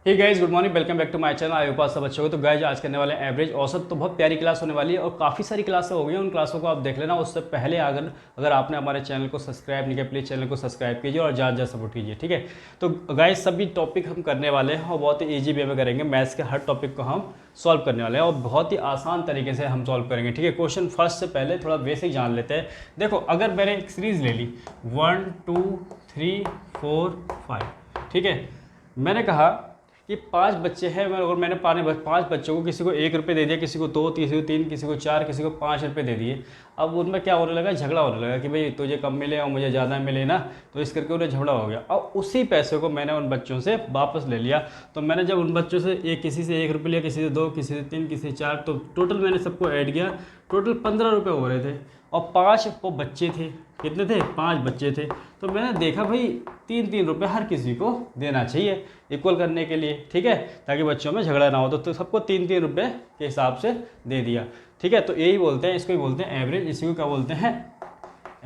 Hey guys, good morning, welcome back to my channel. I hope आप सब अच्छे हो। तो गाइस आज करने वाले हैं एवरेज औसत। तो बहुत प्यारी क्लास होने वाली है और काफ़ी सारी क्लासें हो गई हैं। उन क्लासों को आप देख लेना। उससे पहले अगर अगर आपने हमारे चैनल को सब्सक्राइब नहीं किया, प्लीज़ चैनल को सब्सक्राइब कीजिए और ज़्यादा ज़्यादा सपोर्ट कीजिए, ठीक है। तो गाइस सभी टॉपिक हम करने वाले हैं और बहुत ही ईजी वे में करेंगे। मैथ्स के हर टॉपिक को हम सॉल्व करने वाले हैं और बहुत ही आसान तरीके से हम सॉल्व करेंगे, ठीक है। क्वेश्चन फर्स्ट से पहले थोड़ा बेसिक जान लेते हैं। देखो, अगर मैंने एक सीरीज़ ले ली 1 2 3 4 5, ठीक है। मैंने कहा कि 5 बच्चे हैं और मैंने 5 बच्चों को, किसी को 1 रुपये दे दिया, किसी को 2, किसी को 3, किसी को 4, किसी को 5 रुपये दे दिए। अब उनमें क्या होने लगा, झगड़ा होने लगा कि भाई तुझे कम मिले और मुझे ज़्यादा मिले ना। तो इस करके उन्हें झगड़ा हो गया और उसी पैसे को मैंने उन बच्चों से वापस ले लिया। तो मैंने जब उन बच्चों से किसी से 1 रुपये लिया, किसी से 2, किसी से 3, किसी से 4, तो टोटल मैंने सबको ऐड किया। टोटल 15 रुपये हो रहे थे और 5 वो बच्चे थे। कितने थे? 5 बच्चे थे। तो मैंने देखा भाई 3-3 रुपये हर किसी को देना चाहिए इक्वल करने के लिए, ठीक है, ताकि बच्चों में झगड़ा ना हो। तो सबको 3-3 रुपये के हिसाब से दे दिया, ठीक है। तो यही बोलते हैं, इसको ही बोलते हैं एवरेज। इसी को क्या बोलते हैं?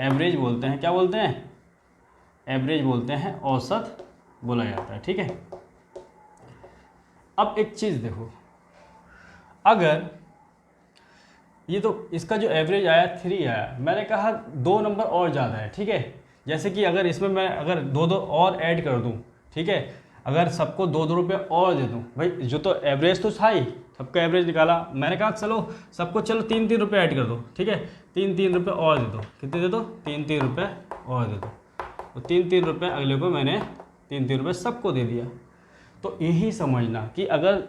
एवरेज बोलते हैं। क्या बोलते हैं? एवरेज बोलते हैं, औसत बोला जाता है, ठीक है। अब एक चीज़ देखो, अगर ये तो इसका जो एवरेज आया 3 आया, मैंने कहा 2 नंबर और ज़्यादा है, ठीक है। जैसे कि अगर इसमें मैं अगर 2-2 और ऐड कर दूं, ठीक है, अगर सबको 2-2 रुपये और दे दूं, भाई जो तो एवरेज तो था ही, सबका एवरेज निकाला। मैंने कहा चलो सबको, चलो 3-3 रुपये ऐड कर दो, ठीक है। 3-3 रुपये और दे दो। कितने दे दो? 3-3 रुपये और दे दो। तो 3-3 रुपये अगले को मैंने 3-3 रुपये सबको दे दिया। तो यही समझना कि अगर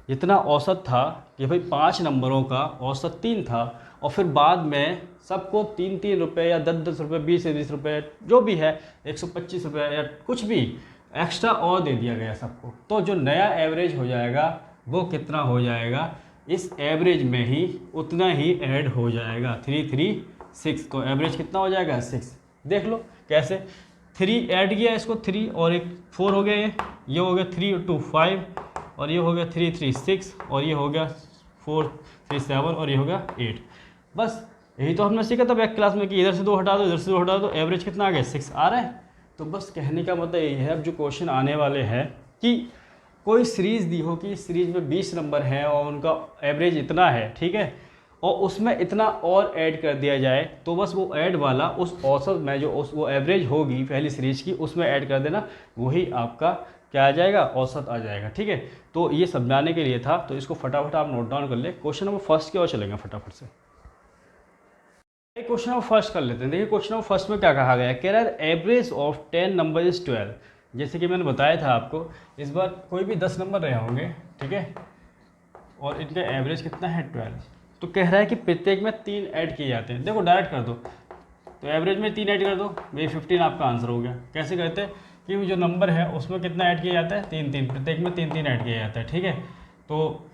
जितना औसत था कि भाई 5 नंबरों का औसत 3 था और फिर बाद में सबको 3-3 रुपये या 10-10 रुपये, 20-20 रुपये, जो भी है 125 रुपये या कुछ भी एक्स्ट्रा और दे दिया गया सबको। तो जो नया एवरेज हो जाएगा वो कितना हो जाएगा? इस एवरेज में ही उतना ही ऐड हो जाएगा, 3-3-6। तो एवरेज कितना हो जाएगा? 6। देख लो कैसे। 3 ऐड किया, इसको 3 और एक 4 हो गया, ये हो गया 3 और 2 5 और ये हो गया 3-3-6 और ये हो गया 4-3-7 और ये हो गया 8। बस यही तो हमने सीखा था बैक क्लास में कि इधर से 2 हटा दो, इधर से 2 हटा दो, एवरेज कितना आ गया? 6 आ रहा है। तो बस कहने का मतलब यही है, अब जो क्वेश्चन आने वाले हैं कि कोई सीरीज़ दी हो कि इस सीरीज़ में 20 नंबर है और उनका एवरेज इतना है, ठीक है, और उसमें इतना और ऐड कर दिया जाए, तो बस वो ऐड वाला उस औसत में जो वो एवरेज होगी पहली सीरीज़ की, उसमें ऐड कर देना, वही आपका क्या आ जाएगा? औसत आ जाएगा, ठीक है। तो ये समझाने के लिए था, तो इसको फटाफट आप नोट डाउन कर ले। क्वेश्चन नंबर फर्स्ट की ओर चलेंगे फटाफट से। क्वेश्चन नंबर फर्स्ट कर लेते हैं। देखिए क्वेश्चन नंबर फर्स्ट में क्या कहा गया है, कह रहा है एवरेज ऑफ 10 नंबर इज 12। जैसे कि मैंने बताया था आपको, इस बार कोई भी 10 नंबर रहे होंगे, ठीक है, और इनका एवरेज कितना है? 12। तो कह रहा है कि प्रत्येक में 3 ऐड किए जाते हैं। देखो डायरेक्ट कर दो, तो एवरेज में 3 ऐड कर दो, भाई 15 आपका आंसर हो गया। कैसे करते हैं कि जो नंबर है उसमें कितना ऐड किया जाता है? 3-3, प्रत्येक में 3-3 ऐड किया जाता है, ठीक है। तो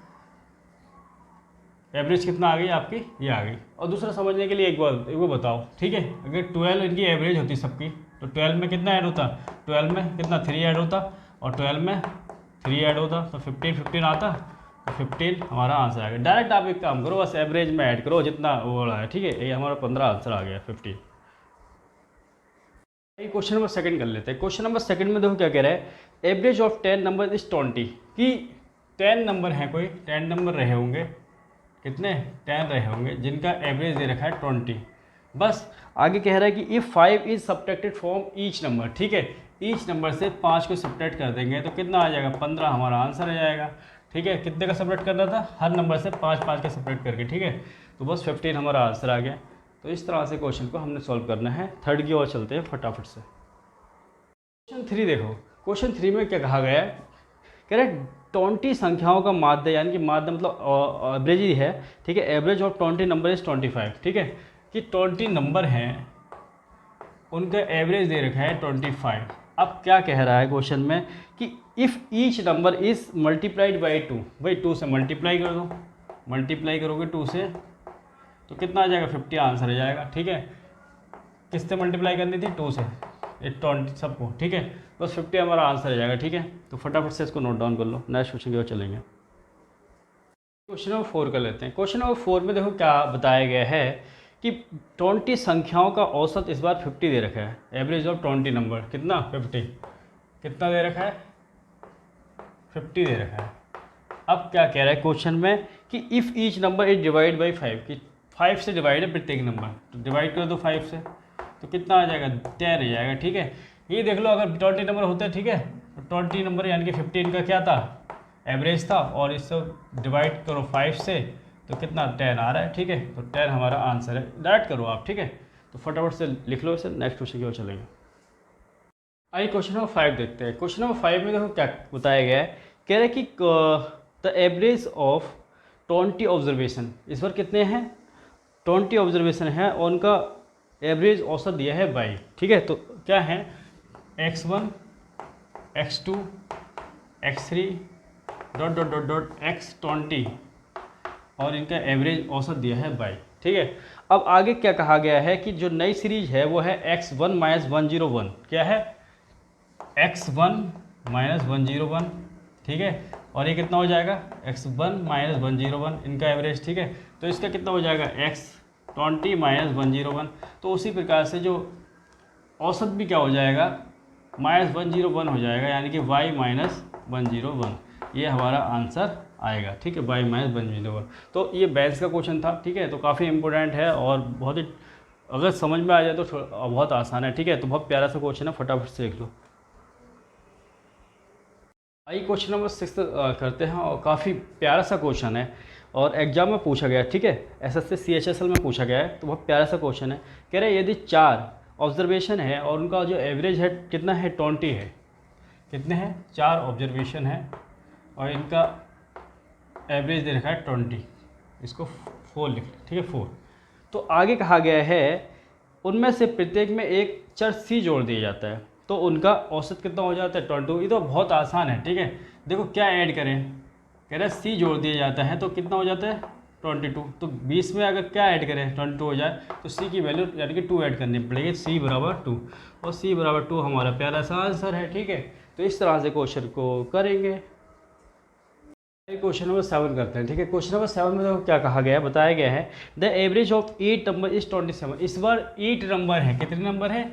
एवरेज कितना आ गई आपकी? ये आ गई। और दूसरा समझने के लिए एक बार बताओ, ठीक है, अगर 12 इनकी एवरेज होती सबकी, तो 12 में कितना ऐड होता? 12 में कितना? 3 ऐड होता, और 12 में 3 ऐड होता, तो 15 आता, तो 15 हमारा आंसर आ गया। डायरेक्ट आप एक काम करो, बस एवरेज में ऐड करो जितना वो रहा है, ठीक है। ये हमारा 15 आंसर आ गया, 15। क्वेश्चन नंबर सेकंड कर लेते हैं। क्वेश्चन नंबर सेकंड में देखो क्या कह रहा है, एवरेज ऑफ 10 नंबर इज 20। कि 10 नंबर हैं, कोई 10 नंबर रहे होंगे, कितने? 10 रहे होंगे, जिनका एवरेज दे रखा है 20। बस आगे कह रहा है कि if 5 is subtracted from each number, ठीक है, ईच नंबर से 5 को सब्ट्रैक्ट कर देंगे तो कितना आ जाएगा? 15 हमारा आंसर आ जाएगा, ठीक है। कितने का सब्ट्रैक्ट करना था? हर नंबर से 5-5 का सब्ट्रैक्ट करके, ठीक है। तो बस 15 हमारा आंसर आ गया। तो इस तरह से क्वेश्चन को हमने सॉल्व करना है। थर्ड की ओर चलते हैं फटाफट से। क्वेश्चन 3 देखो, क्वेश्चन 3 में क्या कहा गया है, कह रहे 20 संख्याओं का माध्य, यानी कि माध्य मतलब एवरेज ही है, ठीक है। एवरेज ऑफ 20 नंबर इज 25, ठीक है, कि 20 नंबर हैं, उनका एवरेज दे रखा है 25। अब क्या कह रहा है क्वेश्चन में कि if each number is multiplied by 2, भाई 2 से मल्टीप्लाई कर दो, मल्टीप्लाई करोगे 2 से तो कितना आ जाएगा? 50 आंसर आ जाएगा, ठीक है। किससे मल्टीप्लाई करनी थी? 2 से, 20 सबको, ठीक है। बस 50 हमारा आंसर आ जाएगा, ठीक है। तो फटाफट से इसको नोट डाउन कर लो। नेक्स्ट क्वेश्चन की ओर चलेंगे। क्वेश्चन नंबर 4 कर लेते हैं। क्वेश्चन नंबर 4 में देखो क्या बताया गया है कि 20 संख्याओं का औसत इस बार 50 दे रखा है। एवरेज ऑफ 20 नंबर कितना? 50। कितना दे रखा है? 50 दे रखा है। अब क्या कह रहा है क्वेश्चन में कि if each number is divide by 5, कि 5 से डिवाइड है प्रत्येक नंबर, तो डिवाइड कर दो 5 से, तो कितना आ जाएगा 10 आ जाएगा। ठीक है, ये देख लो अगर 20 नंबर होते हैं, ठीक है, तो 20 नंबर यानी कि 15 का क्या था, एवरेज था, और इससे डिवाइड करो 5 से तो कितना 10 आ रहा है। ठीक है, तो 10 हमारा आंसर है। डायरेक्ट करो आप। ठीक है, तो फटाफट से लिख लो इसे, नेक्स्ट क्वेश्चन की ओर चलेंगे। आइए क्वेश्चन नंबर 5 देखते हैं। क्वेश्चन नंबर 5 में देखो क्या बताया गया है, कह रहे हैं कि द एवरेज ऑफ 20 ऑब्जर्वेशन, इस बार कितने हैं 20 ऑब्जर्वेशन है, और उनका एवरेज औसत दिया है 22। ठीक है, तो क्या है x1 x2 x3 dot dot dot dot x20, और इनका एवरेज औसत दिया है 22। ठीक है, अब आगे क्या कहा गया है कि जो नई सीरीज है वो है x1 - 101, क्या है x1 - 101। ठीक है, और ये कितना हो जाएगा x1 - 101 इनका एवरेज। ठीक है, तो इसका कितना हो जाएगा x20 - 101। तो उसी प्रकार से जो औसत भी क्या हो जाएगा -101 हो जाएगा, यानी कि y - 101, ये हमारा आंसर आएगा। ठीक है, y - 101। तो ये बैंस का क्वेश्चन था। ठीक है, तो काफ़ी इंपॉर्टेंट है और बहुत ही, अगर समझ में आ जाए तो बहुत आसान है। ठीक है, तो बहुत प्यारा सा क्वेश्चन है, फटाफट से देख लो। आइए क्वेश्चन नंबर 6 करते हैं, और काफ़ी प्यारा सा क्वेश्चन है और एग्जाम में पूछा गया है। ठीक है, SSC CHSL में पूछा गया है, तो बहुत प्यारा सा क्वेश्चन है। कह रहे हैं यदि 4 ऑब्जर्वेशन है और उनका जो एवरेज है कितना है 20 है, कितने हैं 4 ऑब्जर्वेशन है और इनका एवरेज दे रखा है 20, इसको 4 लिख, ठीक है 4। तो आगे कहा गया है उनमें से प्रत्येक में एक चर C जोड़ दिया जाता है, तो उनका औसत कितना हो जाता है 22। ये तो बहुत आसान है। ठीक है, देखो क्या ऐड करें, कह रहे हैं C जोड़ दिया जाता है तो कितना हो जाता है 22। तो 20 में अगर क्या ऐड करें 22 हो जाए, तो C की वैल्यू यानी कि 2 ऐड करनी पड़ेगी, C बराबर 2, और C बराबर 2 हमारा प्यारा सा आंसर है। ठीक है, तो इस तरह से क्वेश्चन को करेंगे। क्वेश्चन नंबर 7 करते हैं। ठीक है, क्वेश्चन नंबर 7 में देखो क्या कहा गया है, बताया गया है the average of 8 number is 27। इस बार 8 नंबर है, कितने नंबर है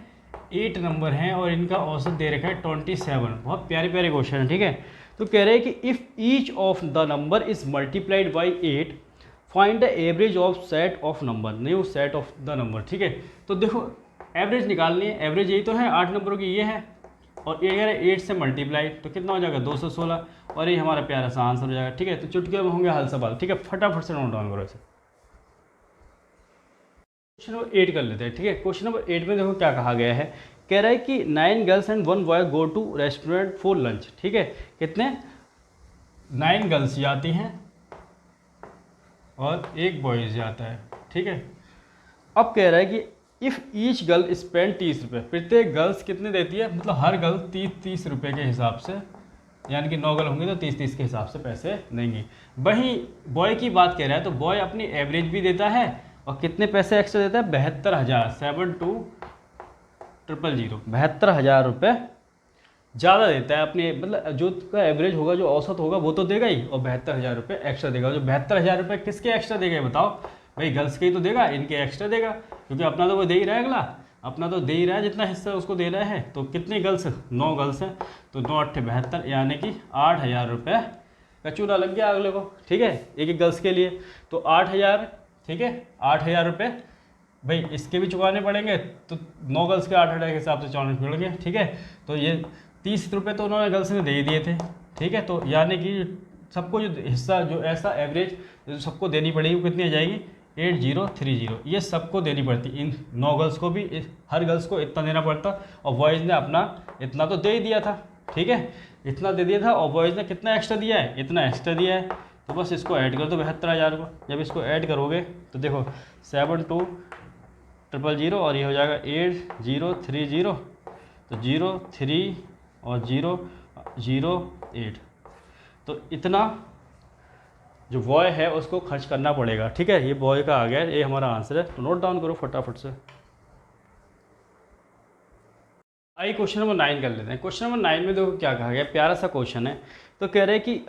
8 नंबर हैं, और इनका औसत दे रखा है 27। बहुत प्यारे प्यारे क्वेश्चन है। ठीक है, तो कह रहे हैं कि if each of the number is multiplied by 8 find the average of set of number, new set of the number. ठीक है, तो देखो एवरेज निकालनी है, एवरेज यही तो है 8 नंबरों की, ये है, और ये है 8 से मल्टीप्लाई, तो कितना हो जाएगा 216, और ये हमारा प्यारा सा आंसर हो जाएगा। ठीक है, तो चुटकियों में होंगे हल सवाल। ठीक है, फटाफट से नोट डाउन करो इसे। क्वेश्चन नंबर 8 कर लेते हैं। ठीक है, क्वेश्चन नंबर 8 में देखो क्या कहा गया है, कह रहा है कि 9 girls and 1 boy go to restaurant for lunch. ठीक है, कितने 9 गर्ल्स जाती हैं और 1 बॉयज़ जाता है। ठीक है, अब कह रहा है कि इफ़ ईच गर्ल स्पेंड 30 रुपये, प्रत्येक गर्ल्स कितने देती है, मतलब हर गर्ल 30 रुपये के हिसाब से, यानी कि 9 गर्ल होंगी तो 30 के हिसाब से पैसे देंगी। वहीं बॉय की बात कह रहा है, तो बॉय अपनी एवरेज भी देता है और कितने पैसे एक्स्ट्रा देता है 72,000, 72,000 72,000 रुपये ज़्यादा देता है अपने, मतलब जो का एवरेज होगा, जो औसत होगा वो तो देगा ही, और 72,000 रुपये एक्स्ट्रा देगा। जो 72,000 रुपये किसके एक्स्ट्रा देगा ये बताओ भाई, गर्ल्स के ही तो देगा, इनके एक्स्ट्रा देगा, क्योंकि अपना तो वो दे ही रहा है, अगला अपना तो दे ही रहा है, जितना हिस्सा उसको दे रहा है। तो कितनी गर्ल्स 9 गर्ल्स हैं, तो 9 8 72, यानी कि 8,000 रुपये का चूना लग गया अगले को। ठीक है, एक गर्ल्स के लिए तो 8,000। ठीक है, 8,000 रुपये भाई इसके भी चुकाने पड़ेंगे, तो 9 गर्ल्स के 8,000 के हिसाब से चुकाने पड़ेंगे। ठीक है, तो ये 30 रुपये तो उन्होंने गर्ल्स ने दे ही दिए थे। ठीक है, तो यानी कि सबको जो हिस्सा, जो ऐसा एवरेज जो सबको देनी पड़ेगी वो कितनी आ जाएगी 8030, ये सबको देनी पड़ती, इन 9 गर्ल्स को भी, हर गर्ल्स को इतना देना पड़ता, और बॉयज़ ने अपना इतना तो दे ही दिया था। ठीक है, इतना दे दिया था, और बॉयज़ ने कितना एक्स्ट्रा दिया है, इतना एक्स्ट्रा दिया है, तो बस इसको ऐड कर दो 72,000 को। जब इसको ऐड करोगे तो देखो 72,000 और ये हो जाएगा 8030, तो 03 और 008, तो इतना जो बॉय है उसको खर्च करना पड़ेगा। ठीक है, ये बॉय का आ गया, ये हमारा आंसर है, तो नोट डाउन करो फटाफट से। आइए क्वेश्चन नंबर 9 कर लेते हैं। क्वेश्चन नंबर 9 में देखो क्या कहा गया, प्यारा सा क्वेश्चन है। तो कह रहे हैं कि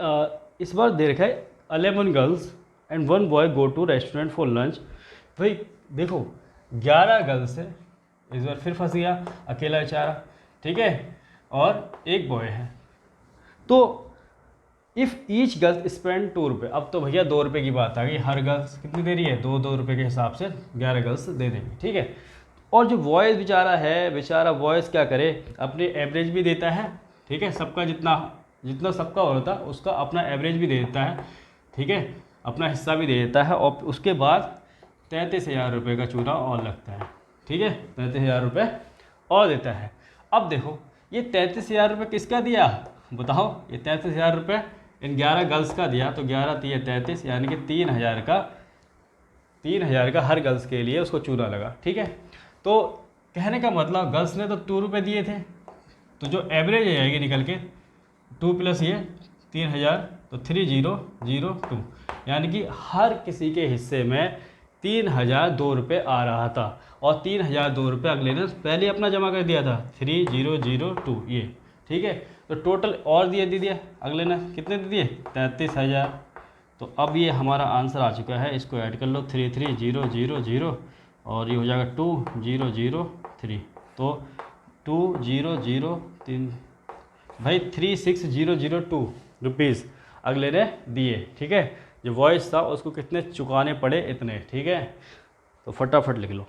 इस बार दे रखा है 11 girls and 1 boy go to restaurant for lunch. भाई देखो 11 गर्ल्स है, इस बार फिर फंस गया अकेला बेचारा। ठीक है, और 1 बॉय है, तो इफ़ ईच गर्ल्स स्पेंड 2 रुपये, अब तो भैया 2 रुपये की बात आ गई, हर गर्ल्स कितनी दे रही है, 2 रुपये के हिसाब से 11 गर्ल्स दे देंगे, ठीक है। और जो बॉयज़ बेचारा बॉयज़ क्या करे, अपनी एवरेज भी देता है, ठीक है, सबका जितना जितना सबका होता है उसका अपना एवरेज भी दे देता है, ठीक है, अपना हिस्सा भी दे देता है, और उसके बाद 33,000 रुपये का चूना और लगता है, ठीक है, 33,000 रुपये और देता है। अब देखो ये 33,000 रुपये किसका दिया बताओ, ये 33,000 रुपये इन 11 गर्ल्स का दिया, तो 11 3 33, यानी कि 3,000 का हर गर्ल्स के लिए उसको चूना लगा, ठीक है। तो कहने का मतलब गर्ल्स ने तो 2 रुपये दिए थे, तो जो एवरेज आएगी निकल के 2 प्लस ये 3,000, तो 3002, यानी कि हर किसी के हिस्से में 3,002 रुपये आ रहा था, और 3,002 रुपये अगले ने पहले अपना जमा कर दिया था 3002 ये, ठीक है। तो टोटल और दे दिया अगले ने, कितने दे दिए 33,000। तो अब ये हमारा आंसर आ चुका है, इसको ऐड कर लो 33,000 और ये हो जाएगा 2003, तो 2003 भाई 36,002 रुपीज़ अगले ने दिए, ठीक है। जो वॉइस था उसको कितने चुकाने पड़े, इतने, ठीक है। तो फटाफट लिख लो।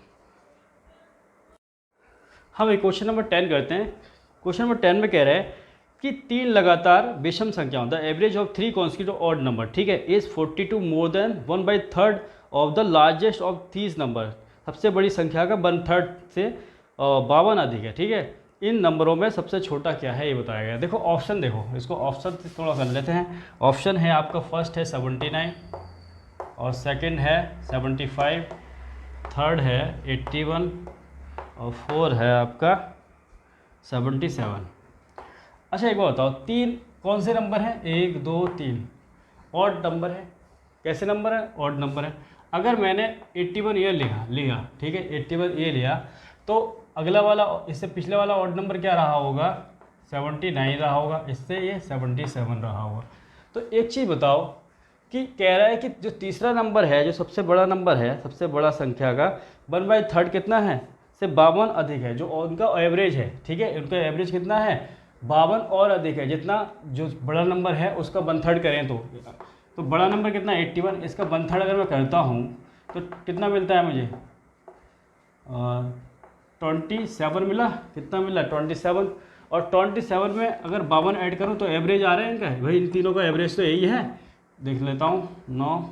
हम एक क्वेश्चन नंबर 10 करते हैं। क्वेश्चन नंबर 10 में कह रहा है कि 3 लगातार विषम संख्या होता है, average of 3 consecutive odd number, ठीक है, is 42 more than 1/3 of the largest of these number, सबसे बड़ी संख्या का 1/3 से 52 अधिक है, ठीक है। इन नंबरों में सबसे छोटा क्या है ये बताया गया। देखो ऑप्शन, देखो इसको ऑप्शन से थोड़ा कर लेते हैं। ऑप्शन है आपका, फर्स्ट है 79, और सेकंड है 75, थर्ड है 81, और 4 है आपका 77। अच्छा एक बात बताओ, 3 कौन से नंबर हैं, 1 2 3 ऑड नंबर है, कैसे नंबर है, ऑड नंबर है। अगर मैंने 81 ये लिया, ठीक है, 81 ये लिया, तो अगला वाला, इससे पिछले वाला ऑड नंबर क्या रहा होगा, 79 रहा होगा, इससे ये 77 रहा होगा। तो एक चीज़ बताओ कि कह रहा है कि जो तीसरा नंबर है, जो सबसे बड़ा नंबर है, सबसे बड़ा संख्या का 1/3 कितना है, से 52 अधिक है, जो उनका एवरेज है, ठीक है, उनका एवरेज कितना है 52 और अधिक है, जितना जो बड़ा नंबर है उसका 1/3 करें तो बड़ा नंबर कितना 81, इसका 1/3 अगर मैं करता हूँ तो कितना मिलता है मुझे 27 मिला, कितना मिला 27, और 27 में अगर 52 ऐड करूँ तो एवरेज आ रहा है इनका, भाई इन तीनों का एवरेज तो यही है, देख लेता हूँ 9,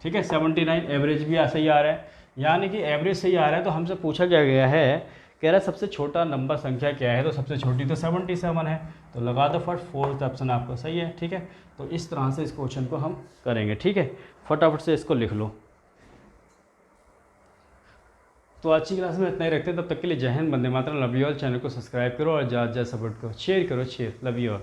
ठीक है, 79 एवरेज भी सही आ रहा है, यानी कि एवरेज सही आ रहा है। तो हमसे पूछा क्या गया है, कह रहा है सबसे छोटा नंबर संख्या क्या है, तो सबसे छोटी तो 77 है, तो लगा दो फट, फोर्थ ऑप्शन आपका सही है, ठीक है। तो इस तरह से इस क्वेश्चन को हम करेंगे, ठीक है, फटाफट से इसको लिख लो। तो आज की क्लास में इतना ही रखते हैं, तब तक के लिए जय Hind, Vande Mataram, love you all. Channel को सब्सक्राइब करो और ज़्यादा सपोर्ट करो, शेयर करो, लव यू ऑल।